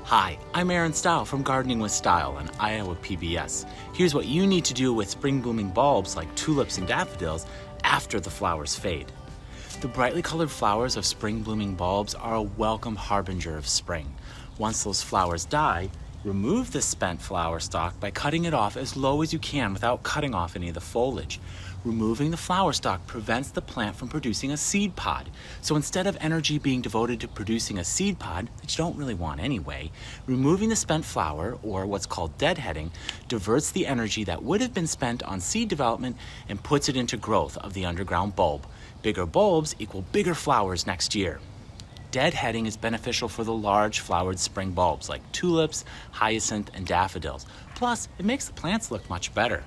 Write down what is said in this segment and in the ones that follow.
Hi, I'm Aaron Steil from Gardening with Steil on Iowa PBS. Here's what you need to do with spring blooming bulbs like tulips and daffodils after the flowers fade. The brightly colored flowers of spring blooming bulbs are a welcome harbinger of spring. Once those flowers die, remove the spent flower stalk by cutting it off as low as you can without cutting off any of the foliage. Removing the flower stalk prevents the plant from producing a seed pod. So instead of energy being devoted to producing a seed pod that you don't really want anyway, removing the spent flower, or what's called deadheading, diverts the energy that would have been spent on seed development and puts it into growth of the underground bulb. Bigger bulbs equal bigger flowers next year. Deadheading is beneficial for the large flowered spring bulbs like tulips, hyacinth, and daffodils. Plus, it makes the plants look much better.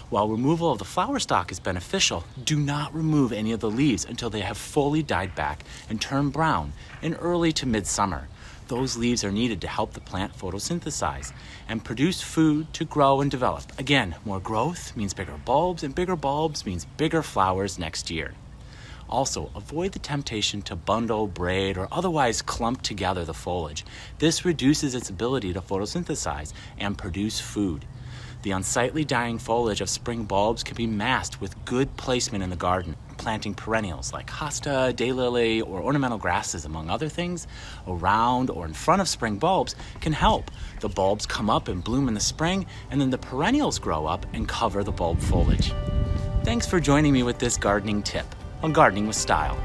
While removal of the flower stalk is beneficial, do not remove any of the leaves until they have fully died back and turned brown in early to midsummer. Those leaves are needed to help the plant photosynthesize and produce food to grow and develop. Again, more growth means bigger bulbs, and bigger bulbs means bigger flowers next year. Also, avoid the temptation to bundle, braid, or otherwise clump together the foliage. This reduces its ability to photosynthesize and produce food. The unsightly dying foliage of spring bulbs can be masked with good placement in the garden. Planting perennials like hosta, daylily, or ornamental grasses, among other things, around or in front of spring bulbs can help. The bulbs come up and bloom in the spring, and then the perennials grow up and cover the bulb foliage. Thanks for joining me with this gardening tip on Gardening with Steil.